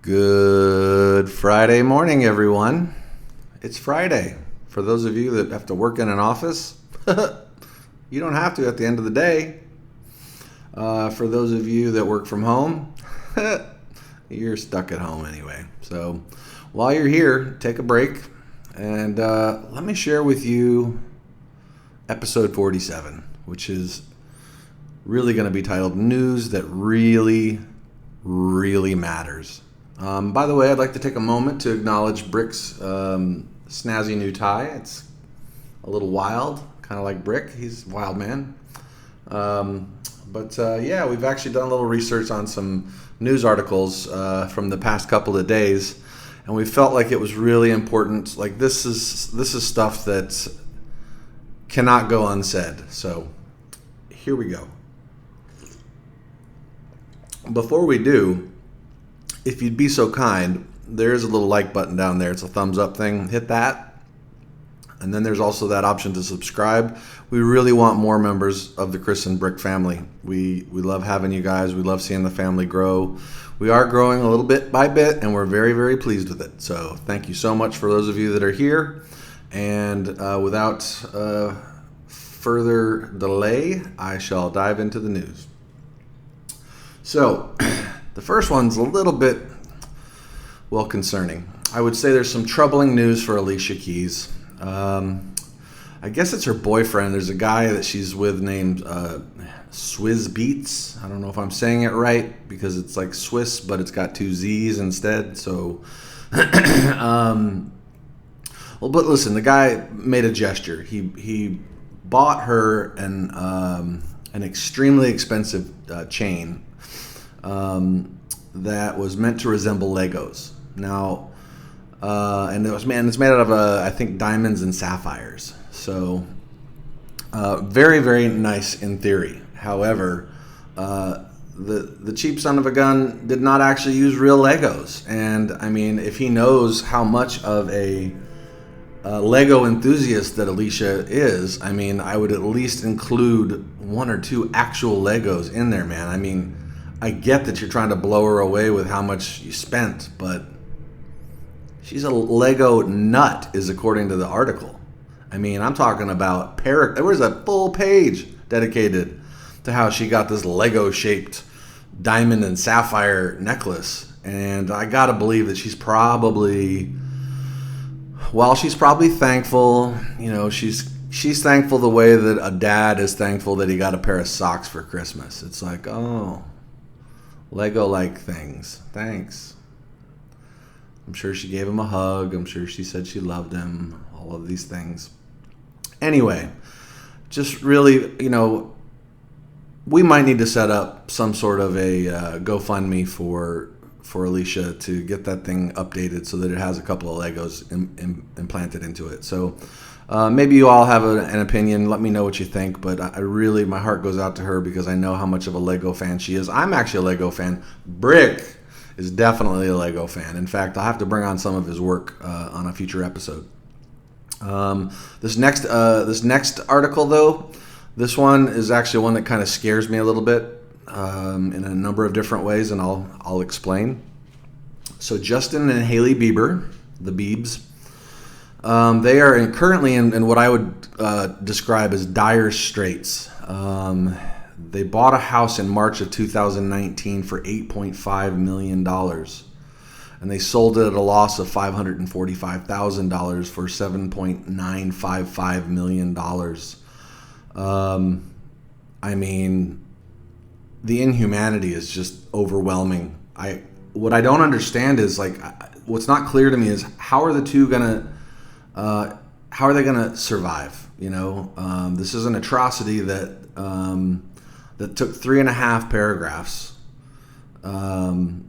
Good Friday morning, everyone. It's Friday. For those of you that have to work in an office, you don't have to at the end of the day. For those of you that work from home, you're stuck at home anyway. So while you're here, take a break and let me share with you episode 47, which is really going to be titled News That Really Matters. By the way, I'd like to take a moment to acknowledge Brick's snazzy new tie. It's a little wild, kind of like Brick. He's a wild man. But we've actually done a little research on some news articles from the past couple of days, and we felt like it was really important. Like this is stuff that cannot go unsaid. So here we go. Before we do, if you'd be so kind, there's a little like button down there. It's a thumbs up thing. Hit that. And then there's also that option to subscribe. We really want more members of the Chris and Brick family. We love having you guys. We love seeing the family grow. We are growing a little bit by bit, and we're very, very pleased with it. So thank you so much for those of you that are here. And without further delay, I shall dive into the news. So the first one's a little bit, concerning. I would say there's some troubling news for Alicia Keys. I guess it's her boyfriend. There's a guy that she's with named Swizz Beatz. I don't know if I'm saying it right because it's like Swiss, but it's got two Z's instead. So, but listen, the guy made a gesture. He bought her an extremely expensive chain that was meant to resemble Legos. Now, and it's made out of I think diamonds and sapphires. So, very, very nice in theory. However, the cheap son of a gun did not actually use real Legos. And I mean, if he knows how much of a Lego enthusiast that Alicia is, I mean, I would at least include one or two actual Legos in there, man. I mean, I get that you're trying to blow her away with how much you spent, but she's a Lego nut, is according to the article. I mean, I'm talking about there was a full page dedicated to how she got this Lego-shaped diamond and sapphire necklace. And I gotta believe that she's probably thankful, you know, she's thankful the way that a dad is thankful that he got a pair of socks for Christmas. It's like, oh, Lego-like things. Thanks. I'm sure she gave him a hug. I'm sure she said she loved him. All of these things. Anyway, just really, you know, we might need to set up some sort of a GoFundMe for Alicia to get that thing updated so that it has a couple of Legos implanted into it. So maybe you all have an opinion. Let me know what you think. But my heart goes out to her because I know how much of a Lego fan she is. I'm actually a Lego fan. Brick is definitely a Lego fan. In fact, I'll have to bring on some of his work on a future episode. This next article, though, this one is actually one that kind of scares me a little bit in a number of different ways, and I'll explain. So Justin and Halle Bieber, the Biebs, they are currently in what I would describe as dire straits. They bought a house in March of 2019 for $8.5 million, and they sold it at a loss of $545,000 for $7.955 million. I mean, the inhumanity is just overwhelming. What I don't understand is, like, what's not clear to me is how are they gonna survive? You know, this is an atrocity that took 3.5 paragraphs, and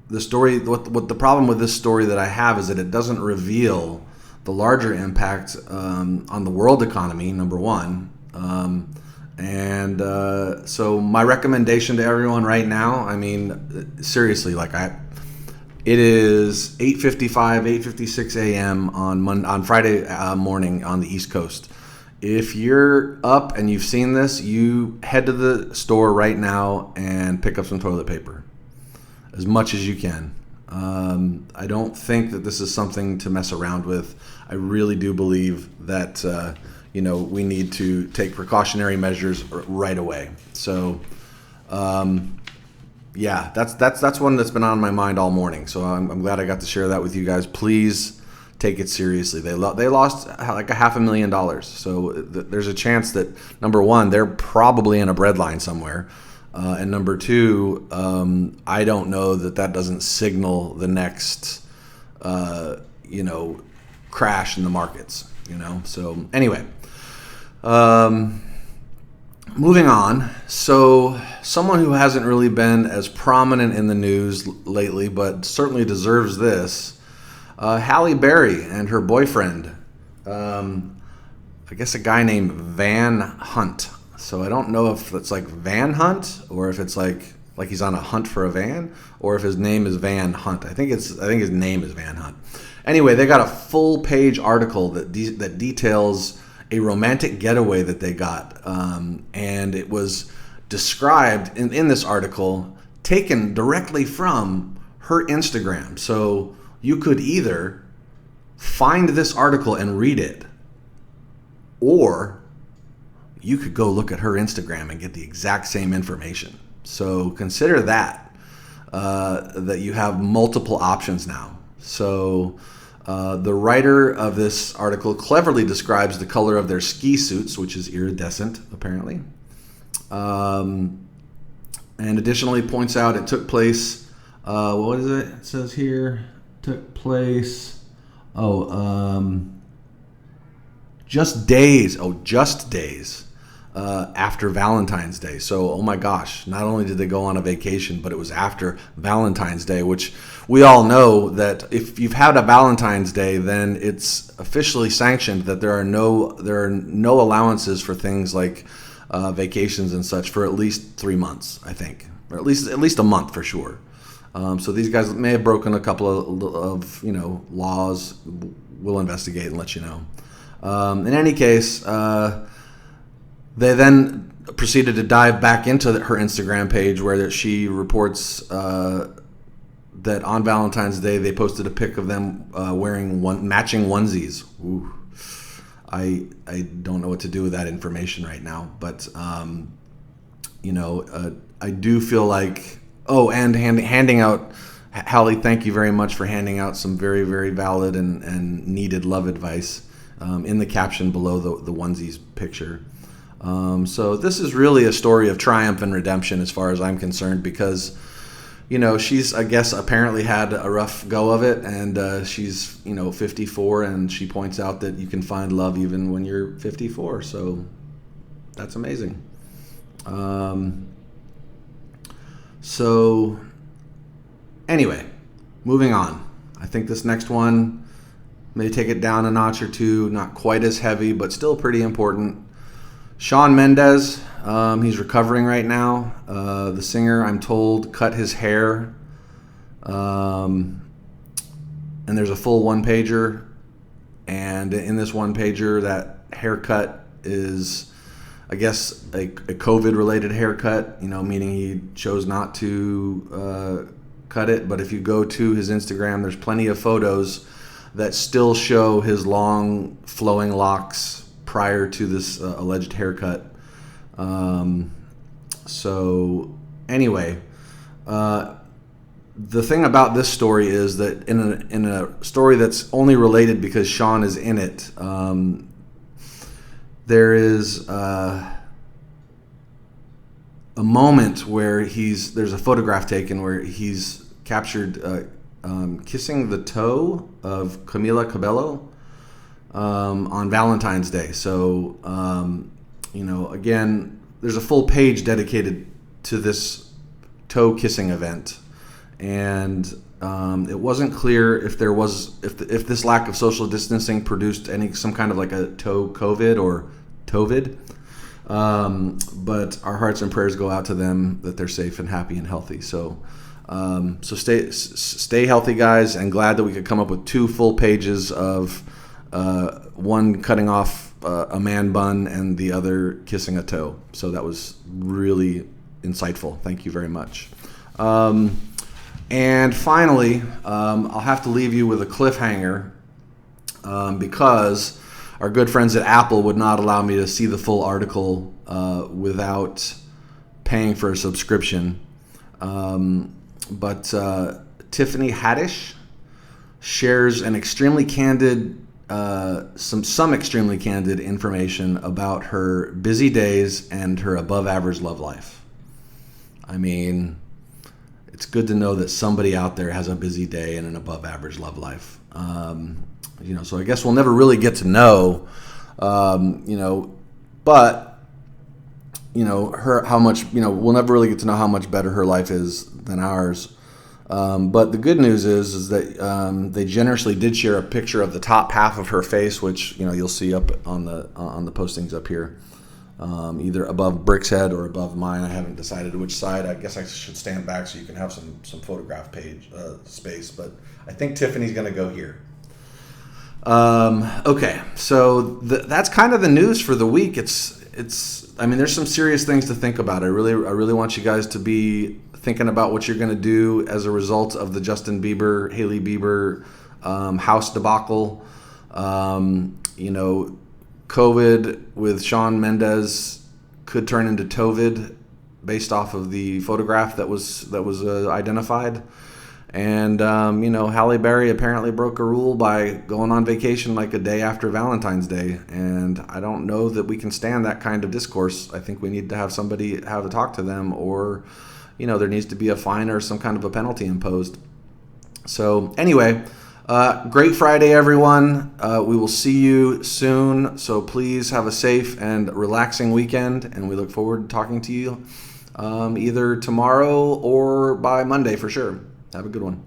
the story. What the problem with this story that I have is that it doesn't reveal the larger impact on the world economy. Number one, so my recommendation to everyone right now. I mean, seriously, it is 8:56 a.m. on Friday morning on the East Coast. If you're up and you've seen this, you head to the store right now and pick up some toilet paper. as much as you can. I don't think that this is something to mess around with. I really do believe that we need to take precautionary measures right away. So, that's one that's been on my mind all morning. So I'm glad I got to share that with you guys. Please take it seriously. They lost like $500,000. So there's a chance that, number one, they're probably in a breadline somewhere. And number two, I don't know that doesn't signal the next, crash in the markets, So anyway, moving on. So someone who hasn't really been as prominent in the news lately, but certainly deserves this, Halle Berry and her boyfriend, I guess a guy named Van Hunt. So I don't know if it's like Van Hunt or if it's like he's on a hunt for a van, or if his name is Van Hunt. I think his name is Van Hunt. Anyway, they got a full page article that details a romantic getaway that they got, and it was described in this article, taken directly from her Instagram. So you could either find this article and read it, or you could go look at her Instagram and get the exact same information. So consider that you have multiple options now. So the writer of this article cleverly describes the color of their ski suits, which is iridescent, apparently. And additionally points out it took place, what is it? It says here, took place, just days after Valentine's Day. So, oh my gosh, not only did they go on a vacation, but it was after Valentine's Day, which we all know that if you've had a Valentine's Day, then it's officially sanctioned that there are no allowances for things like vacations and such for at least 3 months, I think, or at least a month for sure. So these guys may have broken a couple of laws. We'll investigate and let you know. In any case, they then proceeded to dive back into her Instagram page, where she reports that on Valentine's Day they posted a pic of them wearing matching onesies. Ooh. I don't know what to do with that information right now, but I do feel like and handing out, Halle, thank you very much for handing out some very, very valid and needed love advice in the caption below the onesies picture. So this is really a story of triumph and redemption as far as I'm concerned, because she's, I guess, apparently had a rough go of it, and she's 54, and she points out that you can find love even when you're 54. So that's amazing. So anyway, moving on. I think this next one may take it down a notch or two. Not quite as heavy, but still pretty important. Shawn Mendes, he's recovering right now. The singer, I'm told, cut his hair. And there's a full one-pager. And in this one-pager, that haircut is, I guess, a COVID-related haircut, meaning he chose not to cut it. But if you go to his Instagram, there's plenty of photos that still show his long, flowing locks prior to this alleged haircut. So anyway, the thing about this story is that in a story that's only related because Shawn is in it, there is a moment where there's a photograph taken where he's captured kissing the toe of Camila Cabello on Valentine's Day. So, again, there's a full page dedicated to this toe kissing event, and it wasn't clear if this lack of social distancing produced some kind of like a toe COVID or TOVID. But our hearts and prayers go out to them that they're safe and happy and healthy. So stay healthy, guys, and glad that we could come up with 2 full pages of one cutting off a man bun and the other kissing a toe. So that was really insightful. Thank you very much. And finally, I'll have to leave you with a cliffhanger because our good friends at Apple would not allow me to see the full article without paying for a subscription. But Tiffany Haddish shares an extremely candid, some extremely candid information about her busy days and her above-average love life. I mean, it's good to know that somebody out there has a busy day and an above-average love life. So I guess we'll never really get to know, but her how much, we'll never really get to know how much better her life is than ours. But the good news is that they generously did share a picture of the top half of her face, which you'll see up on the postings up here, either above Brick's head or above mine. I haven't decided which side. I guess I should stand back so you can have some photograph page space. But I think Tiffany's going to go here. Okay, so that's kind of the news for the week. I mean, there's some serious things to think about. I really want you guys to be thinking about what you're going to do as a result of the Justin Bieber, Halle Bieber house debacle. COVID with Shawn Mendes could turn into Tovid based off of the photograph that was identified. And, Halle Berry apparently broke a rule by going on vacation like a day after Valentine's Day. And I don't know that we can stand that kind of discourse. I think we need to have somebody have a talk to them, or, there needs to be a fine or some kind of a penalty imposed. So anyway, great Friday, everyone. We will see you soon. So please have a safe and relaxing weekend. And we look forward to talking to you either tomorrow or by Monday for sure. Have a good one.